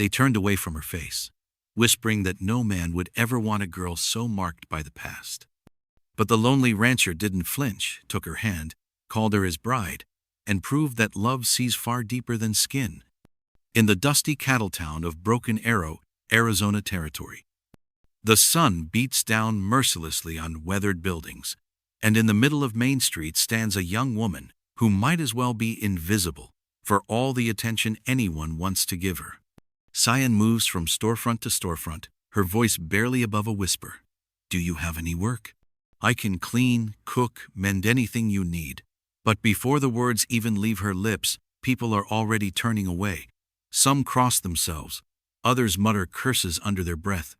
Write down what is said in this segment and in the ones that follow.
They turned away from her face, whispering that no man would ever want a girl so marked by the past. But the lonely rancher didn't flinch, took her hand, called her his bride, and proved that love sees far deeper than skin. In the dusty cattle town of Broken Arrow, Arizona Territory, the sun beats down mercilessly on weathered buildings, and in the middle of Main Street stands a young woman who might as well be invisible for all the attention anyone wants to give her. Cyan moves from storefront to storefront, her voice barely above a whisper. "Do you have any work? I can clean, cook, mend anything you need." But before the words even leave her lips, people are already turning away. Some cross themselves, others mutter curses under their breath.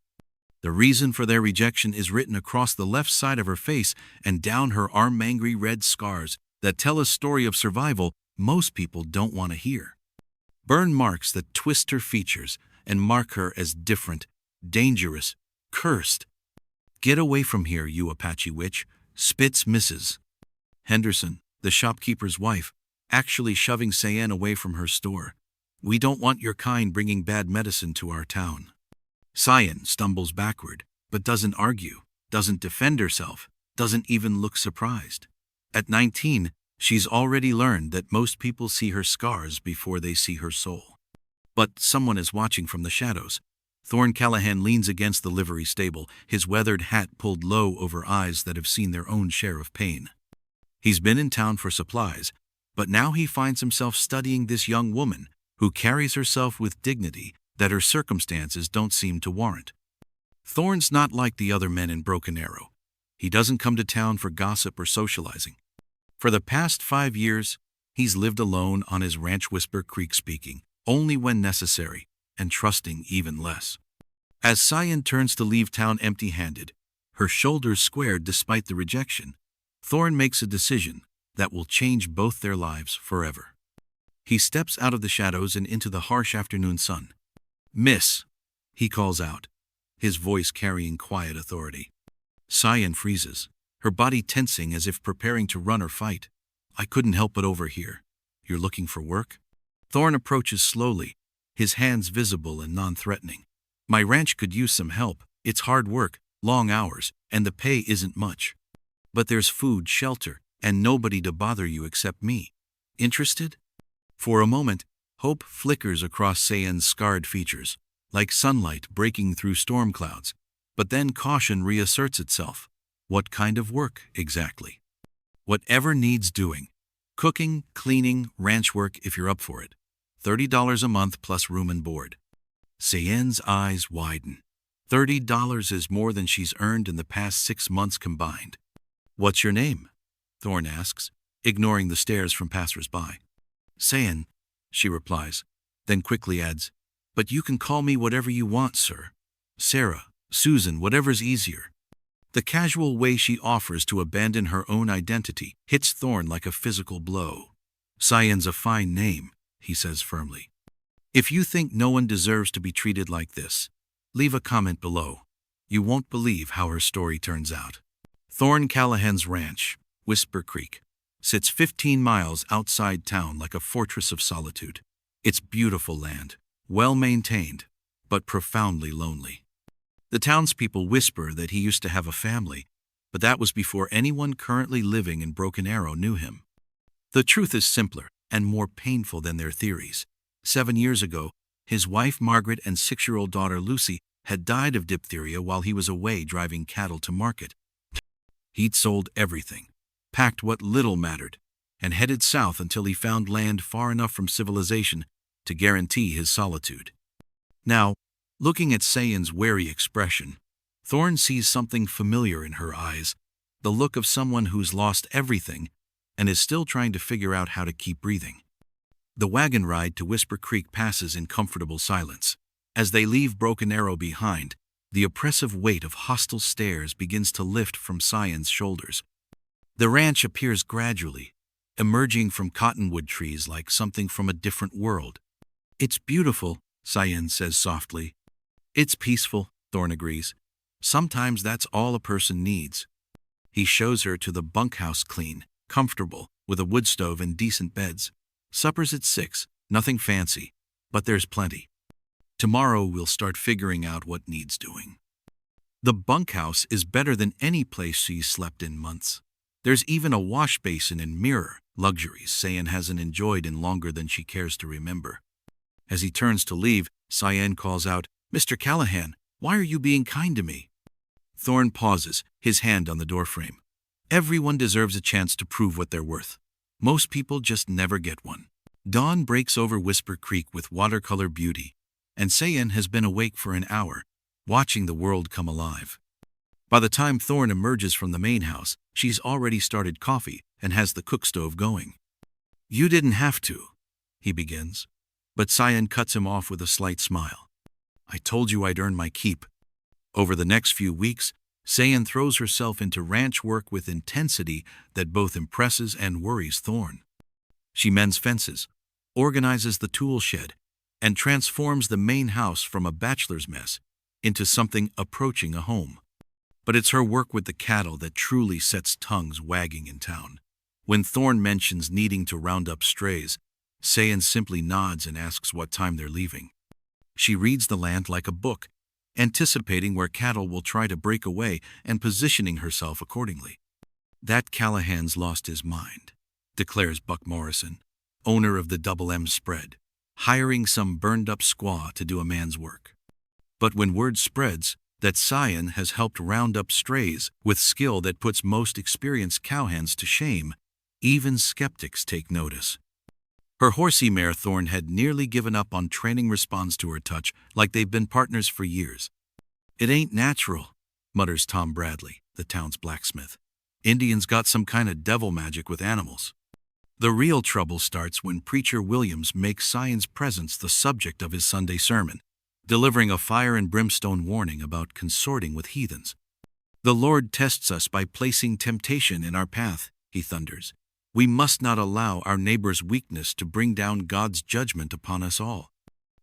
The reason for their rejection is written across the left side of her face and down her arm, angry red scars that tell a story of survival most people don't want to hear. Burn marks that twist her features and mark her as different, dangerous, cursed. "Get away from here, you Apache witch," spits Mrs. Henderson, the shopkeeper's wife, actually shoving Cyan away from her store. "We don't want your kind bringing bad medicine to our town." Cyan stumbles backward, but doesn't argue, doesn't defend herself, doesn't even look surprised. At 19, she's already learned that most people see her scars before they see her soul. But someone is watching from the shadows. Thorne Callahan leans against the livery stable, his weathered hat pulled low over eyes that have seen their own share of pain. He's been in town for supplies, but now he finds himself studying this young woman who carries herself with dignity that her circumstances don't seem to warrant. Thorne's not like the other men in Broken Arrow. He doesn't come to town for gossip or socializing. For the past 5 years, he's lived alone on his ranch, Whisper Creek, speaking only when necessary and trusting even less. As Cyan turns to leave town empty-handed, her shoulders squared despite the rejection, Thorne makes a decision that will change both their lives forever. He steps out of the shadows and into the harsh afternoon sun. "Miss," he calls out, his voice carrying quiet authority. Cyan freezes, her body tensing as if preparing to run or fight. "I couldn't help but overhear. You're looking for work?" Thorne approaches slowly, his hands visible and non-threatening. "My ranch could use some help. It's hard work, long hours, and the pay isn't much. But there's food, shelter, and nobody to bother you except me. Interested?" For a moment, hope flickers across Cyan's scarred features, like sunlight breaking through storm clouds. But then caution reasserts itself. What kind of work, exactly? "Whatever needs doing. Cooking, cleaning, ranch work if you're up for it. $30 a month plus room and board." Cyan's eyes widen. $30 is more than she's earned in the past 6 months combined. "What's your name?" Thorne asks, ignoring the stares from passers-by. "Cyan," she replies, then quickly adds, "But you can call me whatever you want, sir. Sarah, Susan, whatever's easier." The casual way she offers to abandon her own identity hits Thorne like a physical blow. "Cyan's a fine name," he says firmly. "If you think no one deserves to be treated like this, leave a comment below. You won't believe how her story turns out." Thorne Callahan's ranch, Whisper Creek, sits 15 miles outside town like a fortress of solitude. It's beautiful land, well-maintained, but profoundly lonely. The townspeople whisper that he used to have a family, but that was before anyone currently living in Broken Arrow knew him. The truth is simpler and more painful than their theories. 7 years ago, his wife Margaret and 6-year-old daughter Lucy had died of diphtheria while he was away driving cattle to market. He'd sold everything, packed what little mattered, and headed south until he found land far enough from civilization to guarantee his solitude. Now, looking at Cyan's wary expression, Thorne sees something familiar in her eyes, the look of someone who's lost everything and is still trying to figure out how to keep breathing. The wagon ride to Whisper Creek passes in comfortable silence. As they leave Broken Arrow behind, the oppressive weight of hostile stares begins to lift from Cyan's shoulders. The ranch appears gradually, emerging from cottonwood trees like something from a different world. "It's beautiful," Cyan says softly. "It's peaceful," Thorne agrees. "Sometimes that's all a person needs." He shows her to the bunkhouse, clean, comfortable, with a wood stove and decent beds. Supper's at 6, nothing fancy, but there's plenty. Tomorrow we'll start figuring out what needs doing. The bunkhouse is better than any place she's slept in months. There's even a wash basin and mirror, luxuries Sayan hasn't enjoyed in longer than she cares to remember. As he turns to leave, Sayan calls out, "Mr. Callahan, why are you being kind to me?" Thorne pauses, his hand on the doorframe. Everyone deserves a chance to prove what they're worth. Most people just never get one. Dawn breaks over Whisper Creek with watercolor beauty, and Sayan has been awake for an hour, watching the world come alive. By the time Thorne emerges from the main house, she's already started coffee and has the cook stove going. "You didn't have to," he begins, but Sayan cuts him off with a slight smile. "I told you I'd earn my keep." Over the next few weeks, Sayan throws herself into ranch work with intensity that both impresses and worries Thorne. She mends fences, organizes the tool shed, and transforms the main house from a bachelor's mess into something approaching a home. But it's her work with the cattle that truly sets tongues wagging in town. When Thorne mentions needing to round up strays, Sayan simply nods and asks what time they're leaving. She reads the land like a book, anticipating where cattle will try to break away and positioning herself accordingly. "That Callahan's lost his mind," declares Buck Morrison, owner of the Double M spread, hiring some burned-up squaw to do a man's work. But when word spreads that Sayan has helped round up strays with skill that puts most experienced cowhands to shame, even skeptics take notice. Her horsey mare Thorne had nearly given up on training responds to her touch like they've been partners for years. "It ain't natural," mutters Tom Bradley, the town's blacksmith. "Indians got some kind of devil magic with animals." The real trouble starts when Preacher Williams makes Sayan's presence the subject of his Sunday sermon, delivering a fire and brimstone warning about consorting with heathens. "The Lord tests us by placing temptation in our path," he thunders. "We must not allow our neighbor's weakness to bring down God's judgment upon us all."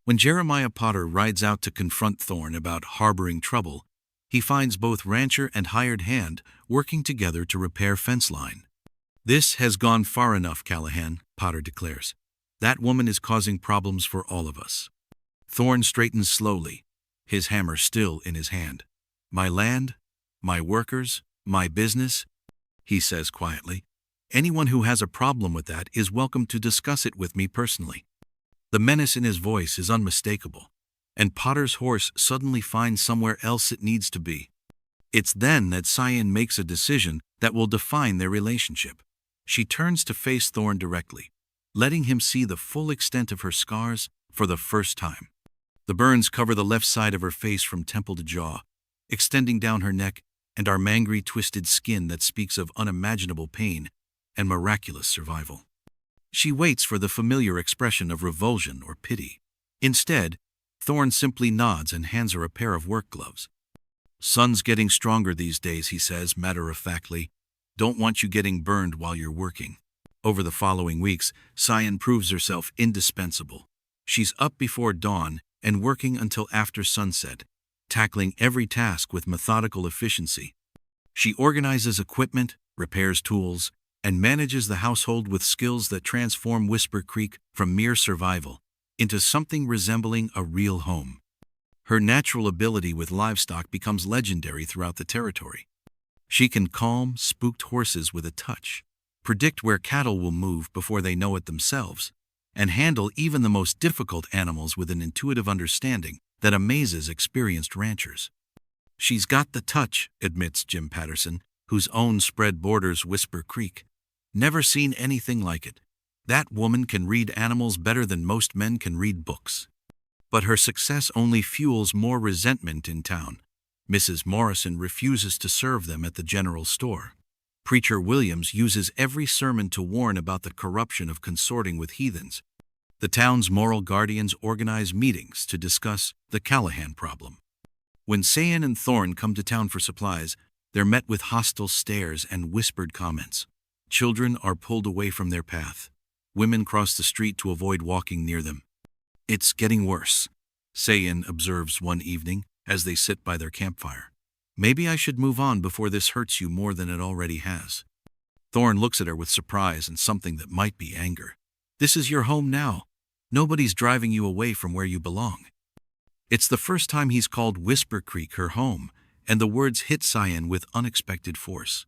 When Jeremiah Potter rides out to confront Thorne about harboring trouble, he finds both rancher and hired hand working together to repair fence line. "This has gone far enough, Callahan," Potter declares. "That woman is causing problems for all of us." Thorne straightens slowly, his hammer still in his hand. "My land, my workers, my business," he says quietly. "Anyone who has a problem with that is welcome to discuss it with me personally." The menace in his voice is unmistakable, and Potter's horse suddenly finds somewhere else it needs to be. It's then that Sayan makes a decision that will define their relationship. She turns to face Thorne directly, letting him see the full extent of her scars for the first time. The burns cover the left side of her face from temple to jaw, extending down her neck and our mangry twisted skin that speaks of unimaginable pain and miraculous survival. She waits for the familiar expression of revulsion or pity. Instead, Thorne simply nods and hands her a pair of work gloves. "Sun's getting stronger these days," he says matter-of-factly. "Don't want you getting burned while you're working." Over the following weeks, Sayan proves herself indispensable. She's up before dawn and working until after sunset, tackling every task with methodical efficiency. She organizes equipment, repairs tools, and manages the household with skills that transform Whisper Creek from mere survival into something resembling a real home. Her natural ability with livestock becomes legendary throughout the territory. She can calm spooked horses with a touch, predict where cattle will move before they know it themselves, and handle even the most difficult animals with an intuitive understanding that amazes experienced ranchers. "She's got the touch," admits Jim Patterson, whose own spread borders Whisper Creek. "Never seen anything like it. That woman can read animals better than most men can read books." But her success only fuels more resentment in town. Mrs. Morrison refuses to serve them at the general store. Preacher Williams uses every sermon to warn about the corruption of consorting with heathens. The town's moral guardians organize meetings to discuss the Callahan problem. When Sayan and Thorne come to town for supplies, they're met with hostile stares and whispered comments. Children are pulled away from their path. Women cross the street to avoid walking near them. "It's getting worse," Sayan observes one evening as they sit by their campfire. "Maybe I should move on before this hurts you more than it already has." Thorne looks at her with surprise and something that might be anger. "This is your home now. Nobody's driving you away from where you belong." It's the first time he's called Whisper Creek her home, and the words hit Cyan with unexpected force.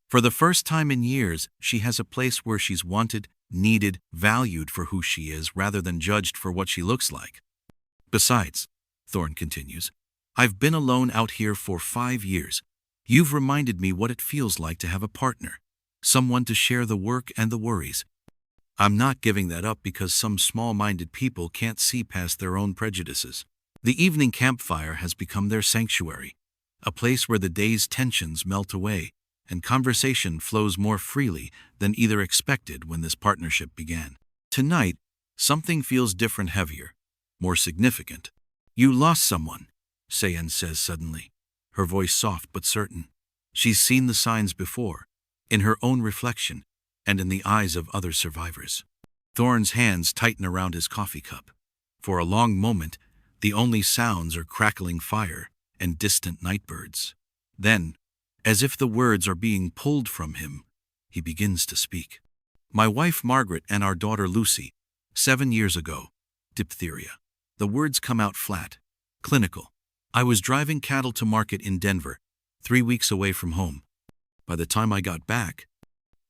For the first time in years, she has a place where she's wanted, needed, valued for who she is rather than judged for what she looks like. Besides, Thorne continues, I've been alone out here for 5 years. You've reminded me what it feels like to have a partner, someone to share the work and the worries. I'm not giving that up because some small-minded people can't see past their own prejudices. The evening campfire has become their sanctuary, a place where the day's tensions melt away and conversation flows more freely than either expected when this partnership began. Tonight, something feels different, heavier, more significant. You lost someone, Cyan says suddenly, her voice soft but certain. She's seen the signs before, in her own reflection and in the eyes of other survivors. Thorne's hands tighten around his coffee cup. For a long moment, the only sounds are crackling fire and distant nightbirds. Then, as if the words are being pulled from him, he begins to speak. My wife Margaret and our daughter Lucy, 7 years ago, diphtheria. The words come out flat, clinical. I was driving cattle to market in Denver, 3 weeks away from home. By the time I got back,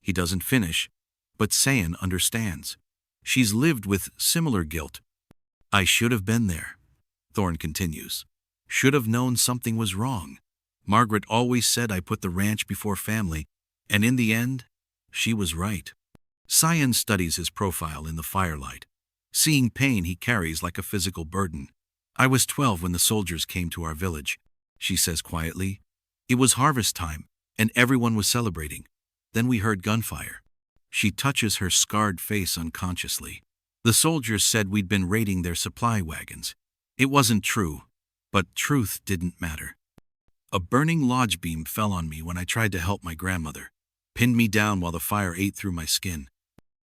he doesn't finish, but Cyan understands. She's lived with similar guilt. I should have been there, Thorne continues. Should have known something was wrong. Margaret always said I put the ranch before family, and in the end, she was right. Cyan studies his profile in the firelight, seeing pain he carries like a physical burden. I was 12 when the soldiers came to our village, she says quietly. It was harvest time, and everyone was celebrating. Then we heard gunfire. She touches her scarred face unconsciously. The soldiers said we'd been raiding their supply wagons. It wasn't true, but truth didn't matter. A burning lodge beam fell on me when I tried to help my grandmother, pinned me down while the fire ate through my skin.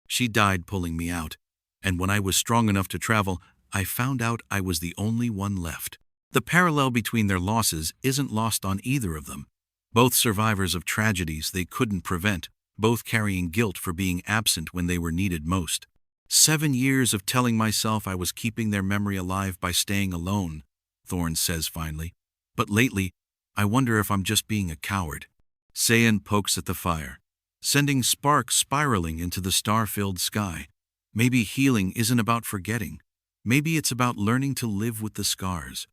She died pulling me out, and when I was strong enough to travel, I found out I was the only one left. The parallel between their losses isn't lost on either of them. Both survivors of tragedies they couldn't prevent, both carrying guilt for being absent when they were needed most. 7 years of telling myself I was keeping their memory alive by staying alone, Thorne says finally. But lately, I wonder if I'm just being a coward. Cyan pokes at the fire, sending sparks spiraling into the star-filled sky. Maybe healing isn't about forgetting. Maybe it's about learning to live with the scars.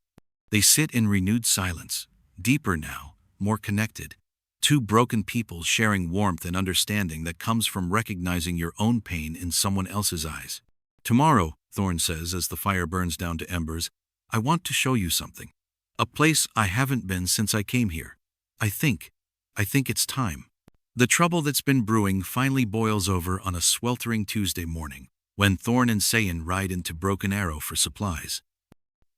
They sit in renewed silence, deeper now, more connected. Two broken people sharing warmth and understanding that comes from recognizing your own pain in someone else's eyes. Tomorrow, Thorne says as the fire burns down to embers, I want to show you something. A place I haven't been since I came here. I think it's time. The trouble that's been brewing finally boils over on a sweltering Tuesday morning, when Thorne and Cyan ride into Broken Arrow for supplies.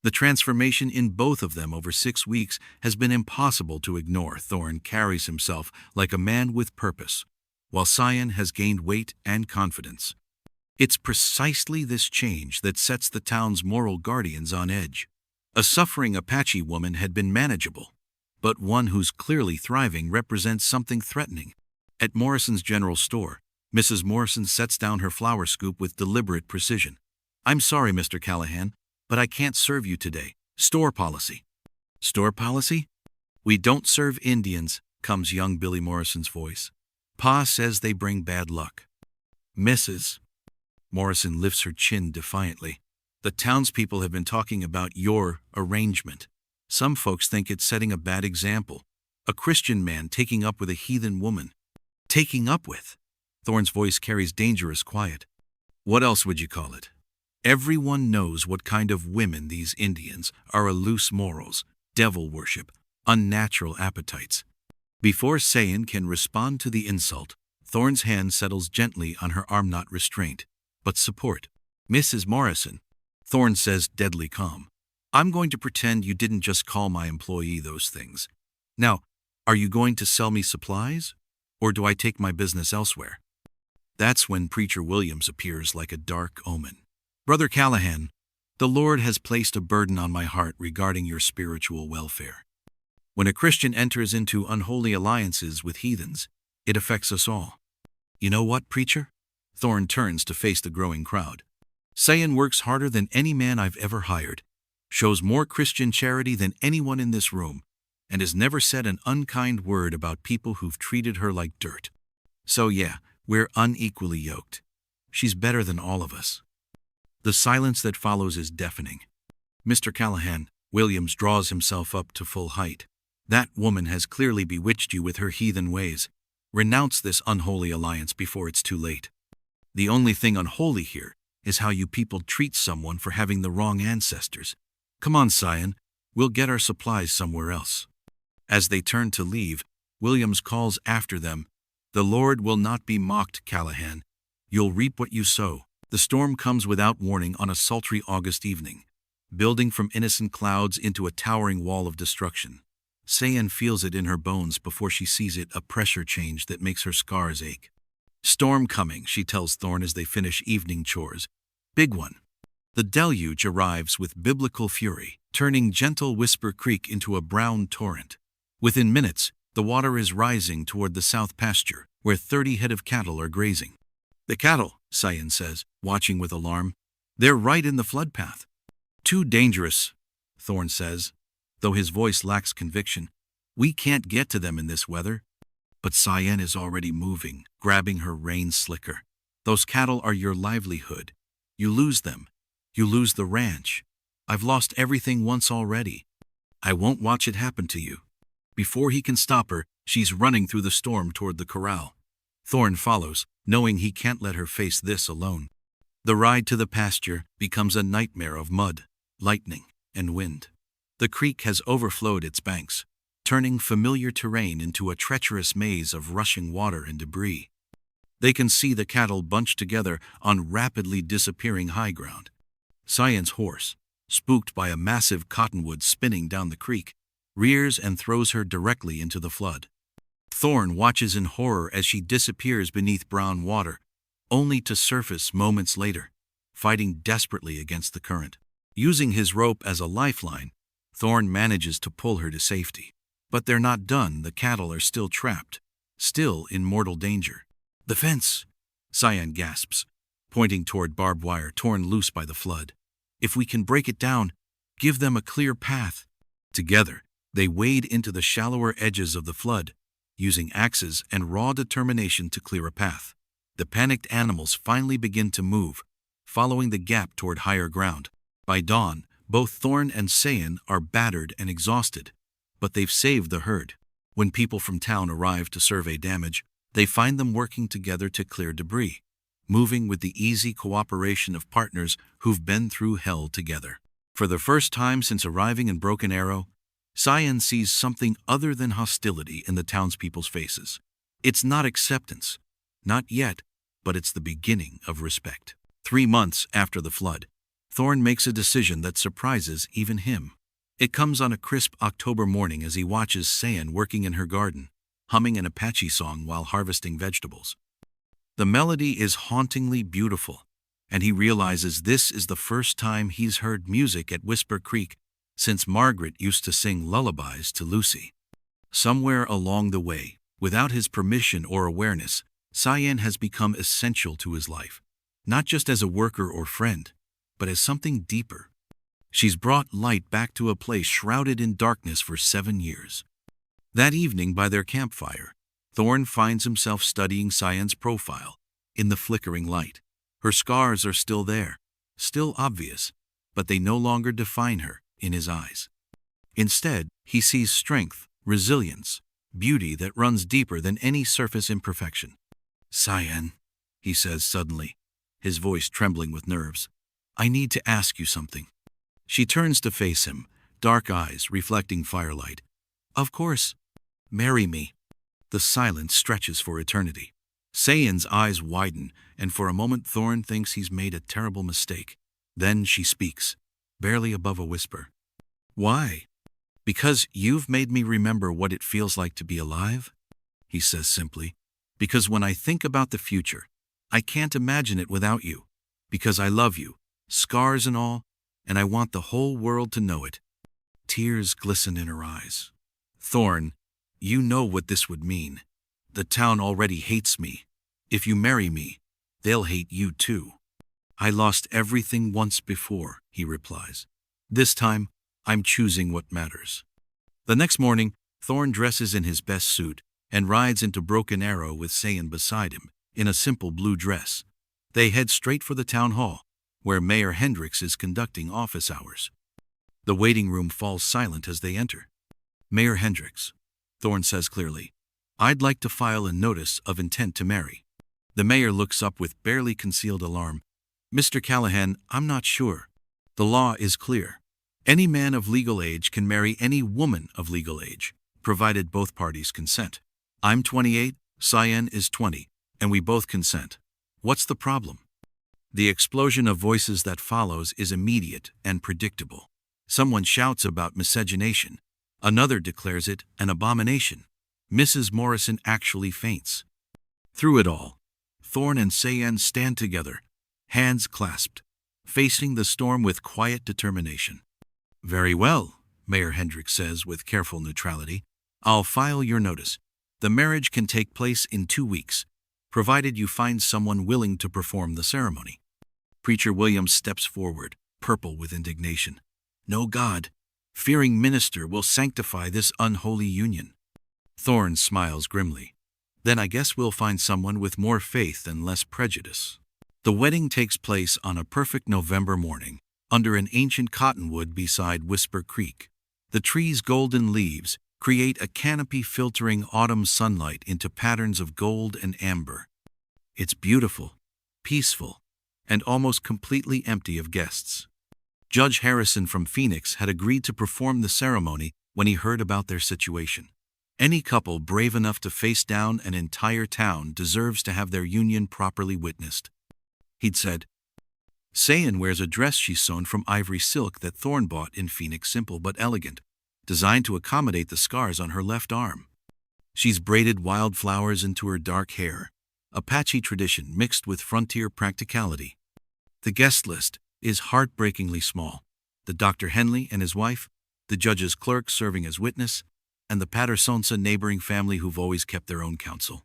The transformation in both of them over 6 weeks has been impossible to ignore. Thorne carries himself like a man with purpose, while Cyan has gained weight and confidence. It's precisely this change that sets the town's moral guardians on edge. A suffering Apache woman had been manageable, but one who's clearly thriving represents something threatening. At Morrison's general store, Mrs. Morrison sets down her flour scoop with deliberate precision. I'm sorry, Mr. Callahan, but I can't serve you today. Store policy. Store policy? We don't serve Indians, comes young Billy Morrison's voice. Pa says they bring bad luck. Mrs. Morrison lifts her chin defiantly. The townspeople have been talking about your arrangement. Some folks think it's setting a bad example. A Christian man taking up with a heathen woman. Taking up with? Thorne's voice carries dangerous quiet. What else would you call it? Everyone knows what kind of women these Indians are: loose morals, devil worship, unnatural appetites. Before Cyan can respond to the insult, Thorne's hand settles gently on her arm, not restraint, but support. Mrs. Morrison, Thorne says, deadly calm. I'm going to pretend you didn't just call my employee those things. Now, are you going to sell me supplies, or do I take my business elsewhere? That's when Preacher Williams appears like a dark omen. Brother Callahan, the Lord has placed a burden on my heart regarding your spiritual welfare. When a Christian enters into unholy alliances with heathens, it affects us all. You know what, preacher? Thorne turns to face the growing crowd. Cyan works harder than any man I've ever hired. shows more Christian charity than anyone in this room, and has never said an unkind word about people who've treated her like dirt. So yeah, we're unequally yoked. She's better than all of us." The silence that follows is deafening. "Mr. Callahan," Williams draws himself up to full height. "That woman has clearly bewitched you with her heathen ways. Renounce this unholy alliance before it's too late. The only thing unholy here is how you people treat someone for having the wrong ancestors. Come on, Cyan, we'll get our supplies somewhere else." As they turn to leave, Williams calls after them, "The Lord will not be mocked, Callahan. You'll reap what you sow." The storm comes without warning on a sultry August evening, building from innocent clouds into a towering wall of destruction. Cyan feels it in her bones before she sees it, a pressure change that makes her scars ache. "Storm coming," she tells Thorn as they finish evening chores. "Big one." The deluge arrives with biblical fury, turning gentle Whisper Creek into a brown torrent. Within minutes, the water is rising toward the south pasture, where 30 head of cattle are grazing. "The cattle," Cyan says, watching with alarm. "They're right in the flood path." "Too dangerous," Thorn says, though his voice lacks conviction. "We can't get to them in this weather." But Cyan is already moving, grabbing her rein slicker. "Those cattle are your livelihood. You lose them. You lose the ranch. I've lost everything once already. I won't watch it happen to you." Before he can stop her, she's running through the storm toward the corral. Thorn follows, knowing he can't let her face this alone. The ride to the pasture becomes a nightmare of mud, lightning, and wind. The creek has overflowed its banks, turning familiar terrain into a treacherous maze of rushing water and debris. They can see the cattle bunched together on rapidly disappearing high ground. Cyan's horse, spooked by a massive cottonwood spinning down the creek, rears and throws her directly into the flood. Thorn watches in horror as she disappears beneath brown water, only to surface moments later, fighting desperately against the current. Using his rope as a lifeline, Thorn manages to pull her to safety. But they're not done. The cattle are still trapped, still in mortal danger. "The fence," Cyan gasps, pointing toward barbed wire torn loose by the flood. "If we can break it down, give them a clear path." Together, they wade into the shallower edges of the flood, using axes and raw determination to clear a path. The panicked animals finally begin to move, following the gap toward higher ground. By dawn, both Thorn and Cyan are battered and exhausted, but they've saved the herd. When people from town arrive to survey damage, they find them working together to clear debris, moving with the easy cooperation of partners who've been through hell together. For the first time since arriving in Broken Arrow, Cyan sees something other than hostility in the townspeople's faces. It's not acceptance, not yet, but it's the beginning of respect. 3 months after the flood, Thorn makes a decision that surprises even him. It comes on a crisp October morning as he watches Cyan working in her garden, humming an Apache song while harvesting vegetables. The melody is hauntingly beautiful, and he realizes this is the first time he's heard music at Whisper Creek since Margaret used to sing lullabies to Lucy. Somewhere along the way, without his permission or awareness, Cyan has become essential to his life, not just as a worker or friend, but as something deeper. She's brought light back to a place shrouded in darkness for 7 years. That evening by their campfire, Thorn finds himself studying Cyan's profile in the flickering light. Her scars are still there, still obvious, but they no longer define her in his eyes. Instead, he sees strength, resilience, beauty that runs deeper than any surface imperfection. "Cyan," he says suddenly, his voice trembling with nerves, "I need to ask you something." She turns to face him, dark eyes reflecting firelight. "Of course. Marry me." The silence stretches for eternity. Cyan's eyes widen, and for a moment Thorn thinks he's made a terrible mistake. Then she speaks, barely above a whisper. "Why?" "Because you've made me remember what it feels like to be alive," he says simply. "Because when I think about the future, I can't imagine it without you. Because I love you, scars and all, and I want the whole world to know it." Tears glisten in her eyes. "Thorn, you know what this would mean. The town already hates me. If you marry me, they'll hate you too." "I lost everything once before," he replies. This time, I'm choosing what matters. The next morning, Thorn dresses in his best suit and rides into Broken Arrow with Sayan beside him, in a simple blue dress. They head straight for the town hall, where Mayor Hendricks is conducting office hours. The waiting room falls silent as they enter. Mayor Hendricks, Thorn says clearly, I'd like to file a notice of intent to marry. The mayor looks up with barely concealed alarm. Mr. Callahan, I'm not sure. The law is clear. Any man of legal age can marry any woman of legal age, provided both parties consent. I'm 28, Sayan is 20, and we both consent. What's the problem? The explosion of voices that follows is immediate and predictable. Someone shouts about miscegenation. Another declares it an abomination. Mrs. Morrison actually faints. Through it all, Thorn and Sayan stand together, hands clasped, facing the storm with quiet determination. Very well, Mayor Hendricks says with careful neutrality. I'll file your notice. The marriage can take place in 2 weeks, provided you find someone willing to perform the ceremony. Preacher Williams steps forward, purple with indignation. No God-fearing minister will sanctify this unholy union. Thorn smiles grimly. Then I guess we'll find someone with more faith and less prejudice. The wedding takes place on a perfect November morning, under an ancient cottonwood beside Whisper Creek. The tree's golden leaves create a canopy filtering autumn sunlight into patterns of gold and amber. It's beautiful, peaceful, and almost completely empty of guests. Judge Harrison from Phoenix had agreed to perform the ceremony when he heard about their situation. Any couple brave enough to face down an entire town deserves to have their union properly witnessed. He'd said, Sayan wears a dress she's sewn from ivory silk that Thorn bought in Phoenix, simple but elegant, designed to accommodate the scars on her left arm. She's braided wildflowers into her dark hair, Apache tradition mixed with frontier practicality. The guest list is heartbreakingly small. The Dr. Henley and his wife, the judge's clerk serving as witness, and the Pattersonsa neighboring family who've always kept their own counsel.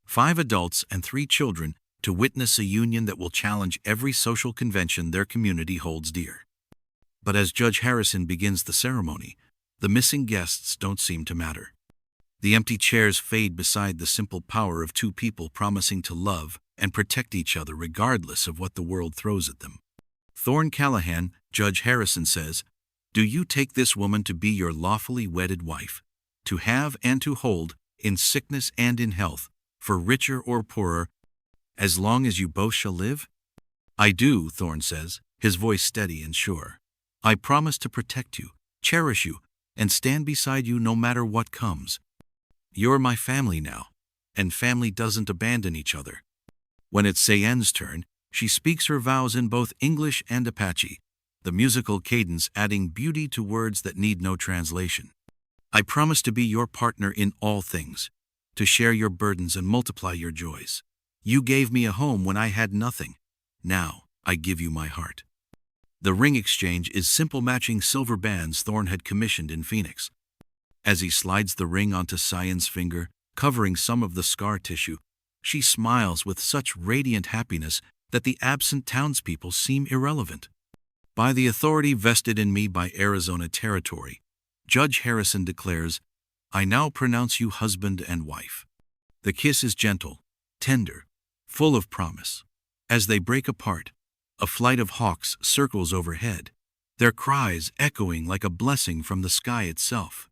5 adults and 3 children to witness a union that will challenge every social convention their community holds dear. But as Judge Harrison begins the ceremony, the missing guests don't seem to matter. The empty chairs fade beside the simple power of 2 people promising to love and protect each other regardless of what the world throws at them. Thorn Callahan, Judge Harrison says, do you take this woman to be your lawfully wedded wife, to have and to hold, in sickness and in health, for richer or poorer, as long as you both shall live? I do, Thorn says, his voice steady and sure. I promise to protect you, cherish you, and stand beside you no matter what comes. You're my family now, and family doesn't abandon each other. When it's Sayan's turn, she speaks her vows in both English and Apache, the musical cadence adding beauty to words that need no translation. I promise to be your partner in all things, to share your burdens and multiply your joys. You gave me a home when I had nothing. Now, I give you my heart. The ring exchange is simple, matching silver bands Thorn had commissioned in Phoenix. As he slides the ring onto Sayan's finger, covering some of the scar tissue, she smiles with such radiant happiness that the absent townspeople seem irrelevant. By the authority vested in me by Arizona Territory, Judge Harrison declares, I now pronounce you husband and wife. The kiss is gentle, tender, full of promise. As they break apart, a flight of hawks circles overhead, their cries echoing like a blessing from the sky itself.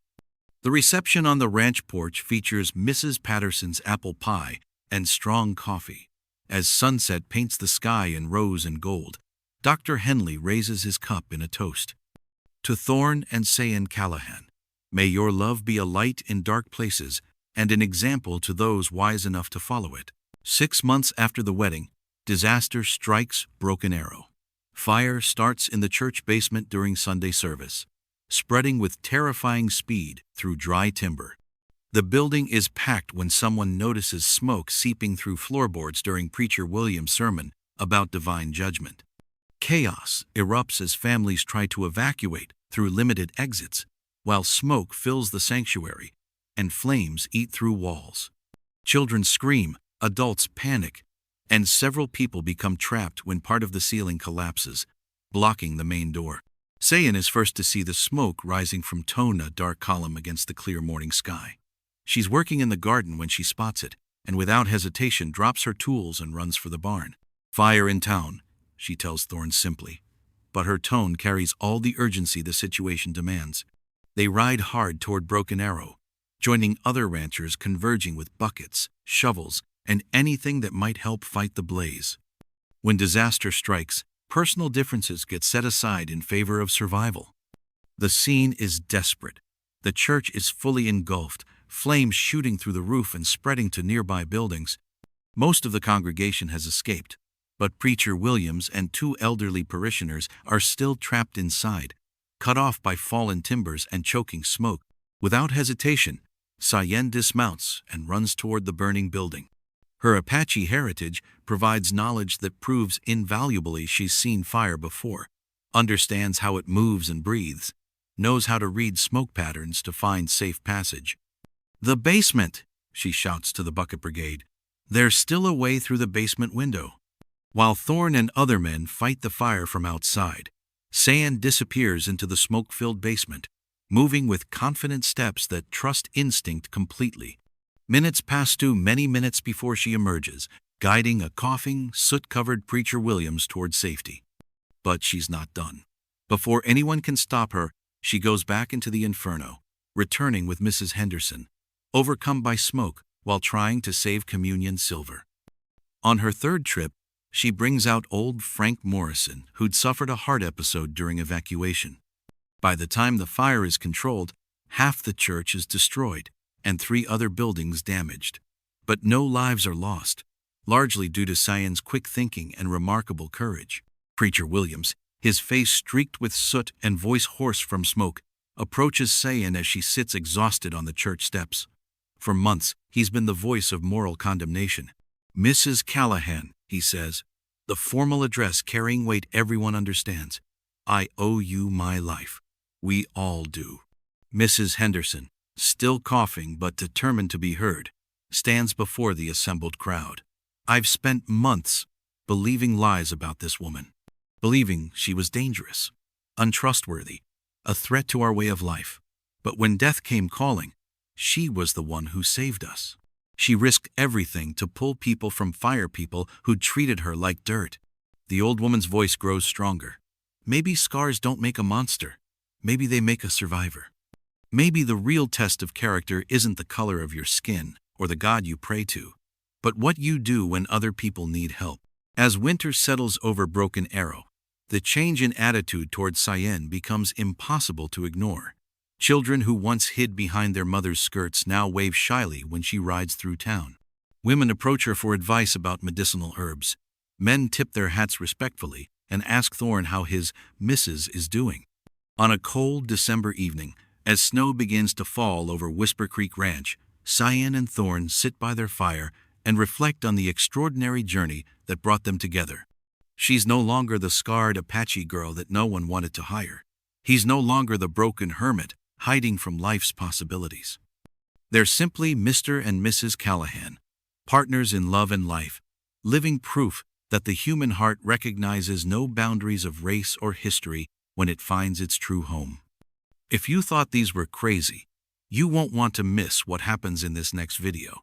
The reception on the ranch porch features Mrs. Patterson's apple pie and strong coffee. As sunset paints the sky in rose and gold, Dr. Henley raises his cup in a toast. To Thorn and Sayan Callahan, may your love be a light in dark places and an example to those wise enough to follow it. 6 months after the wedding, disaster strikes Broken Arrow. Fire starts in the church basement during Sunday service, spreading with terrifying speed through dry timber. The building is packed when someone notices smoke seeping through floorboards during Preacher Williams' sermon about divine judgment. Chaos erupts as families try to evacuate through limited exits, while smoke fills the sanctuary and flames eat through walls. Children scream, adults panic, and several people become trapped when part of the ceiling collapses, blocking the main door. Sayan is first to see the smoke rising from Tona, dark column against the clear morning sky. She's working in the garden when she spots it, and without hesitation drops her tools and runs for the barn. "Fire in town," she tells Thorn simply, but her tone carries all the urgency the situation demands. They ride hard toward Broken Arrow, joining other ranchers converging with buckets, shovels, and anything that might help fight the blaze. When disaster strikes, personal differences get set aside in favor of survival. The scene is desperate. The church is fully engulfed, flames shooting through the roof and spreading to nearby buildings. Most of the congregation has escaped, but Preacher Williams and two elderly parishioners are still trapped inside, cut off by fallen timbers and choking smoke. Without hesitation, Sayen dismounts and runs toward the burning building. Her Apache heritage provides knowledge that proves invaluably she's seen fire before, understands how it moves and breathes, knows how to read smoke patterns to find safe passage. "The basement!" she shouts to the bucket brigade. "There's still a way through the basement window." While Thorn and other men fight the fire from outside, Sayen disappears into the smoke-filled basement, moving with confident steps that trust instinct completely. Minutes pass to many minutes before she emerges, guiding a coughing, soot-covered Preacher Williams toward safety. But she's not done. Before anyone can stop her, she goes back into the inferno, returning with Mrs. Henderson, overcome by smoke while trying to save communion silver. On her third trip, she brings out old Frank Morrison, who'd suffered a heart episode during evacuation. By the time the fire is controlled, half the church is destroyed and 3 other buildings damaged. But no lives are lost, largely due to Sayen's quick thinking and remarkable courage. Preacher Williams, his face streaked with soot and voice hoarse from smoke, approaches Sayen as she sits exhausted on the church steps. For months, he's been the voice of moral condemnation. "Mrs. Callahan," he says, the formal address carrying weight everyone understands. "I owe you my life. We all do." Mrs. Henderson, still coughing but determined to be heard, stands before the assembled crowd. "I've spent months believing lies about this woman, believing she was dangerous, untrustworthy, a threat to our way of life. But when death came calling, she was the one who saved us. She risked everything to pull people from fire people who'd treated her like dirt." The old woman's voice grows stronger. "Maybe scars don't make a monster. Maybe they make a survivor. Maybe the real test of character isn't the color of your skin or the God you pray to, but what you do when other people need help." As winter settles over Broken Arrow, the change in attitude toward Sayen becomes impossible to ignore. Children who once hid behind their mother's skirts now wave shyly when she rides through town. Women approach her for advice about medicinal herbs. Men tip their hats respectfully and ask Thorn how his missus is doing. On a cold December evening, as snow begins to fall over Whisper Creek Ranch, Sayen and Thorn sit by their fire and reflect on the extraordinary journey that brought them together. She's no longer the scarred Apache girl that no one wanted to hire. He's no longer the broken hermit hiding from life's possibilities. They're simply Mr. and Mrs. Callahan, partners in love and life, living proof that the human heart recognizes no boundaries of race or history when it finds its true home. If you thought these were crazy, you won't want to miss what happens in this next video.